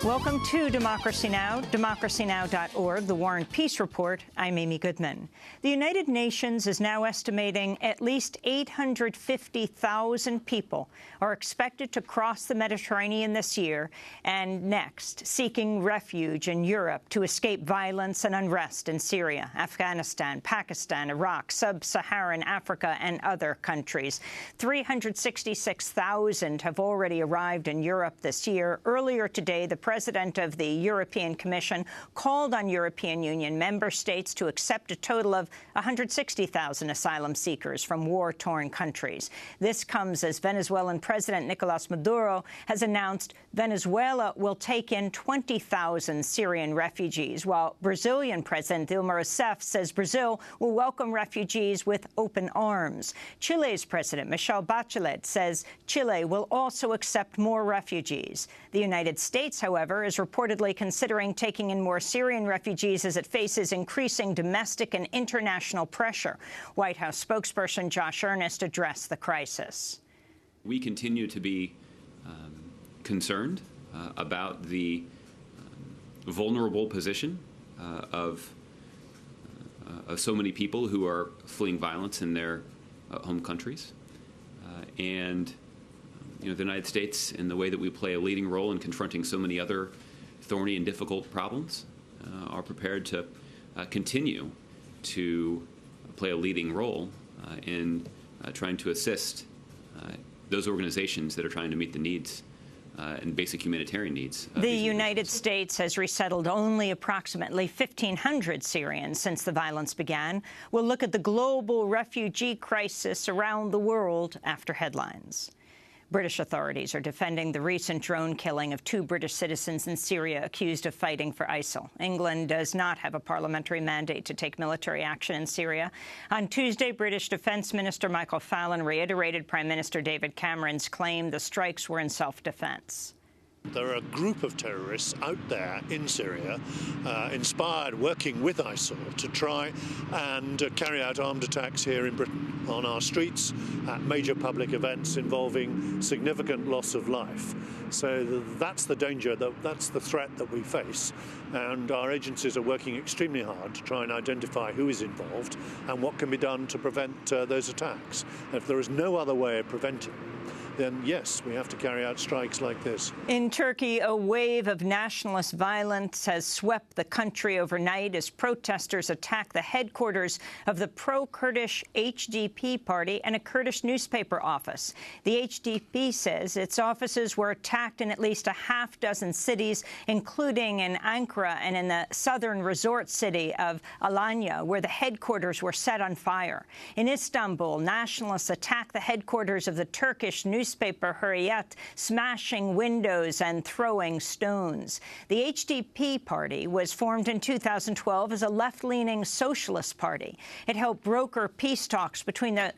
Welcome to Democracy Now!, democracynow.org, the War and Peace Report. I'm Amy Goodman. The United Nations is now estimating at least 850,000 people are expected to cross the Mediterranean this year and next, seeking refuge in Europe to escape violence and unrest in Syria, Afghanistan, Pakistan, Iraq, sub-Saharan Africa, and other countries. 366,000 have already arrived in Europe this year. Earlier today, the President of the European Commission called on European Union member states to accept a total of 160,000 asylum seekers from war-torn countries. This comes as Venezuelan President Nicolas Maduro has announced Venezuela will take in 20,000 Syrian refugees, while Brazilian President Dilma Rousseff says Brazil will welcome refugees with open arms. Chile's President Michelle Bachelet says Chile will also accept more refugees. The United States, however, is reportedly considering taking in more Syrian refugees as it faces increasing domestic and international pressure. White House spokesperson Josh Earnest addressed the crisis. We continue to be concerned about the vulnerable position of so many people who are fleeing violence in their home countries. The United States, in the way that we play a leading role in confronting so many other thorny and difficult problems, are prepared to continue to play a leading role in trying to assist those organizations that are trying to meet the needs and basic humanitarian needs. The United States has resettled only approximately 1,500 Syrians since the violence began. We'll look at the global refugee crisis around the world after headlines. British authorities are defending the recent drone killing of 2 British citizens in Syria accused of fighting for ISIL. England does not have a parliamentary mandate to take military action in Syria. On Tuesday, British Defence Minister Michael Fallon reiterated Prime Minister David Cameron's claim the strikes were in self-defence. There are a group of terrorists out there in Syria, inspired, working with ISIL to try and carry out armed attacks here in Britain, on our streets, at major public events involving significant loss of life. So that's the danger, that's the threat that we face. And our agencies are working extremely hard to try and identify who is involved and what can be done to prevent those attacks. If there is no other way of preventing them, then yes, we have to carry out strikes like this. In Turkey, a wave of nationalist violence has swept the country overnight as protesters attack the headquarters of the pro-Kurdish HDP party and a Kurdish newspaper office. The HDP says its offices were attacked in at least a half-dozen cities, including in Ankara and in the southern resort city of Alanya, where the headquarters were set on fire. In Istanbul, nationalists attacked the headquarters of the Turkish newspaper Hurriyet, smashing windows and throwing stones. The HDP party was formed in 2012 as a left-leaning socialist party. It helped broker peace talks between the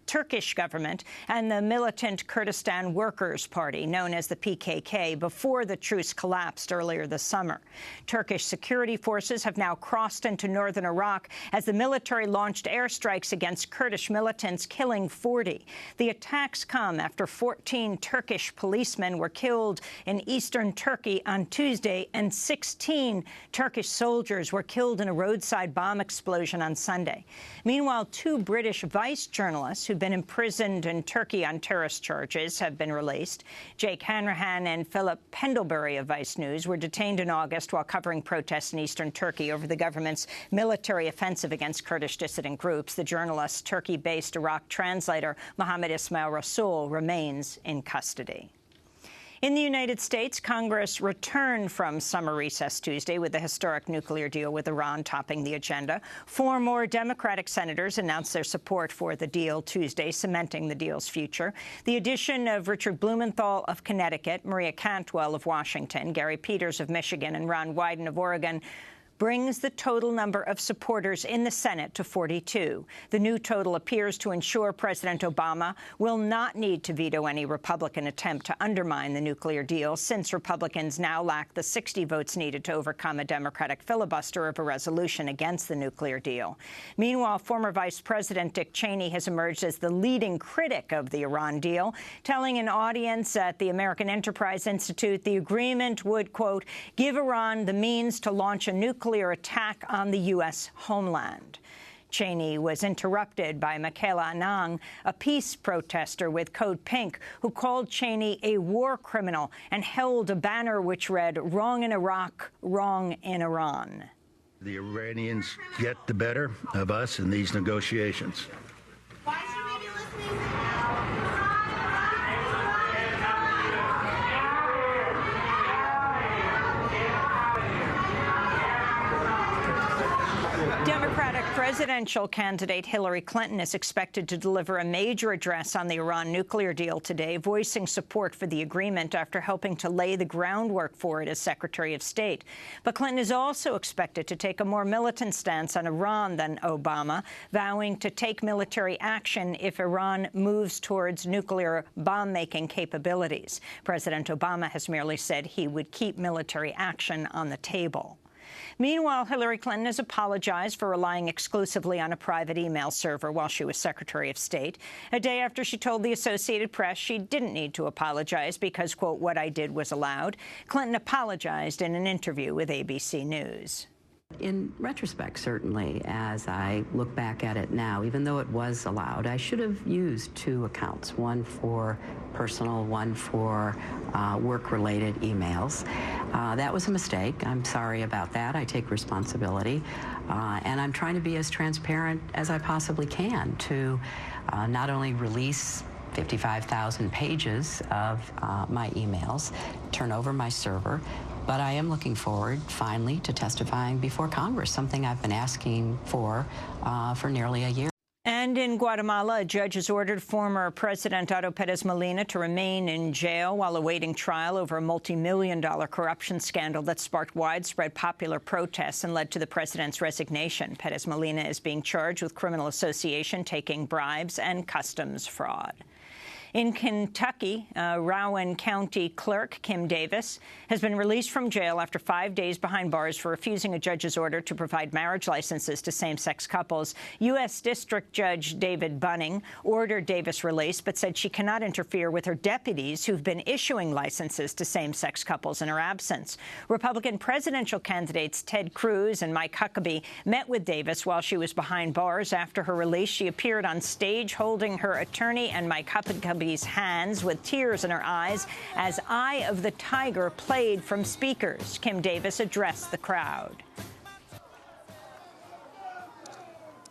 Turkish government and the militant Kurdistan Workers' Party, known as the PKK, before the truce collapsed earlier this summer. Turkish security forces have now crossed into northern Iraq as the military launched airstrikes against Kurdish militants, killing 40. The attacks come after 14 Turkish policemen were killed in eastern Turkey on Tuesday, and 16 Turkish soldiers were killed in a roadside bomb explosion on Sunday. Meanwhile, 2 British vice journalists who've been imprisoned in Turkey on terrorist charges have been released. Jake Hanrahan and Philip Pendlebury of Vice News were detained in August while covering protests in eastern Turkey over the government's military offensive against Kurdish dissident groups. The journalist's Turkey-based Iraq translator Mohammed Ismail Rasul remains in custody. In the United States, Congress returned from summer recess Tuesday with the historic nuclear deal with Iran topping the agenda. 4 more Democratic senators announced their support for the deal Tuesday, cementing the deal's future. The addition of Richard Blumenthal of Connecticut, Maria Cantwell of Washington, Gary Peters of Michigan, and Ron Wyden of Oregon brings the total number of supporters in the Senate to 42. The new total appears to ensure President Obama will not need to veto any Republican attempt to undermine the nuclear deal, since Republicans now lack the 60 votes needed to overcome a Democratic filibuster of a resolution against the nuclear deal. Meanwhile, former Vice President Dick Cheney has emerged as the leading critic of the Iran deal, telling an audience at the American Enterprise Institute the agreement would, quote, give Iran the means to launch a nuclear attack on the U.S. homeland. Cheney was interrupted by Michaela Anang, a peace protester with Code Pink, who called Cheney a war criminal and held a banner which read, "Wrong in Iraq, wrong in Iran." The Iranians get the better of us in these negotiations. Why should we be listening? Democratic presidential candidate Hillary Clinton is expected to deliver a major address on the Iran nuclear deal today, voicing support for the agreement after helping to lay the groundwork for it as Secretary of State. But Clinton is also expected to take a more militant stance on Iran than Obama, vowing to take military action if Iran moves towards nuclear bomb-making capabilities. President Obama has merely said he would keep military action on the table. Meanwhile, Hillary Clinton has apologized for relying exclusively on a private email server while she was Secretary of State, a day after she told the Associated Press she didn't need to apologize because, quote, what I did was allowed. Clinton apologized in an interview with ABC News. In retrospect, certainly, as I look back at it now, even though it was allowed, I should have used two accounts, one for personal, one for work-related emails. That was a mistake. I'm sorry about that. I take responsibility. And I'm trying to be as transparent as I possibly can to not only release 55,000 pages of my emails, turn over my server, but I am looking forward, finally, to testifying before Congress, something I've been asking for nearly a year. And in Guatemala, a judge has ordered former President Otto Pérez Molina to remain in jail while awaiting trial over a multi-million-dollar corruption scandal that sparked widespread popular protests and led to the president's resignation. Pérez Molina is being charged with criminal association, taking bribes, and customs fraud. In Kentucky, Rowan County Clerk Kim Davis has been released from jail after 5 days behind bars for refusing a judge's order to provide marriage licenses to same-sex couples. U.S. District Judge David Bunning ordered Davis released, but said she cannot interfere with her deputies who've been issuing licenses to same-sex couples in her absence. Republican presidential candidates Ted Cruz and Mike Huckabee met with Davis while she was behind bars. After her release, she appeared on stage holding her attorney and Mike Huckabee's hands with tears in her eyes as Eye of the Tiger played from speakers. Kim Davis addressed the crowd.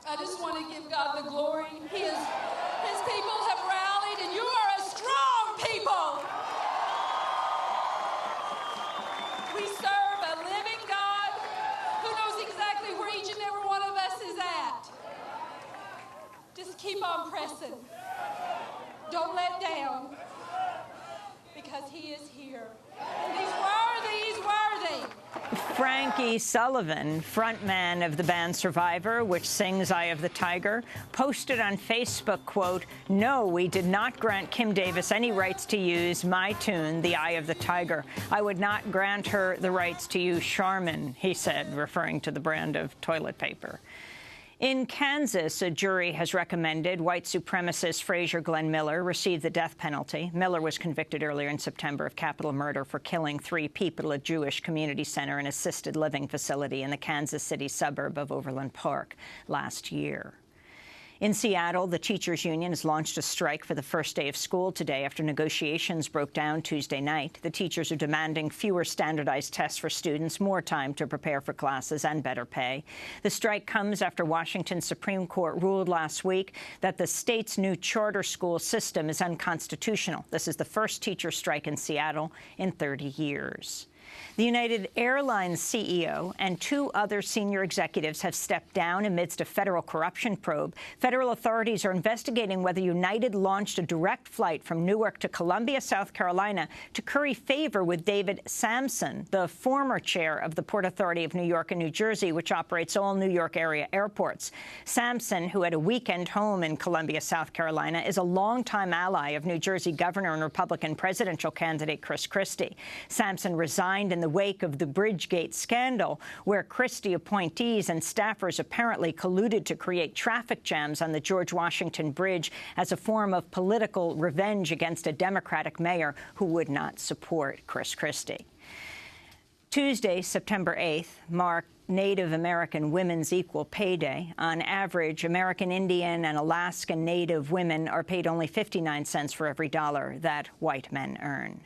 I just want to give God the glory. His people have rallied, and you are a strong people. We serve a living God who knows exactly where each and every one of us is at. Just keep on pressing. Don't let down, because he is here. And he's worthy, he's worthy. Frankie Sullivan, frontman of the band Survivor, which sings Eye of the Tiger, posted on Facebook, quote, "No, we did not grant Kim Davis any rights to use my tune, The Eye of the Tiger. I would not grant her the rights to use Charmin," he said, referring to the brand of toilet paper. In Kansas, a jury has recommended white supremacist Frazier Glenn Miller receive the death penalty. Miller was convicted earlier in September of capital murder for killing 3 people at a Jewish community center and assisted living facility in the Kansas City suburb of Overland Park last year. In Seattle, the teachers' union has launched a strike for the first day of school today after negotiations broke down Tuesday night. The teachers are demanding fewer standardized tests for students, more time to prepare for classes, and better pay. The strike comes after Washington's Supreme Court ruled last week that the state's new charter school system is unconstitutional. This is the first teacher strike in Seattle in 30 years. The United Airlines CEO and 2 other senior executives have stepped down amidst a federal corruption probe. Federal authorities are investigating whether United launched a direct flight from Newark to Columbia, South Carolina, to curry favor with David Sampson, the former chair of the Port Authority of New York and New Jersey, which operates all New York area airports. Sampson, who had a weekend home in Columbia, South Carolina, is a longtime ally of New Jersey Governor and Republican presidential candidate Chris Christie. Sampson resigned in the wake of the Bridgegate scandal, where Christie appointees and staffers apparently colluded to create traffic jams on the George Washington Bridge as a form of political revenge against a Democratic mayor who would not support Chris Christie. Tuesday, September 8th, marked Native American Women's Equal Pay Day. On average, American Indian and Alaskan Native women are paid only 59 cents for every dollar that white men earn.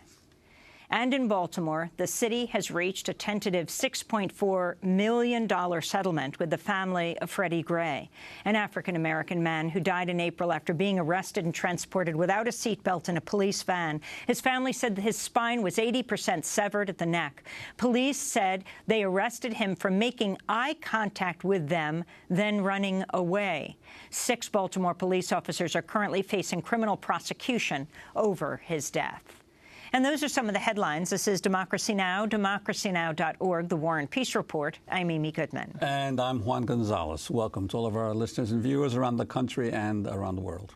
And in Baltimore, the city has reached a tentative $6.4 million settlement with the family of Freddie Gray, an African-American man who died in April after being arrested and transported without a seatbelt in a police van. His family said that his spine was 80% severed at the neck. Police said they arrested him for making eye contact with them, then running away. 6 Baltimore police officers are currently facing criminal prosecution over his death. And those are some of the headlines. This is Democracy Now!, democracynow.org, The War and Peace Report. I'm Amy Goodman. And I'm Juan Gonzalez. Welcome to all of our listeners and viewers around the country and around the world.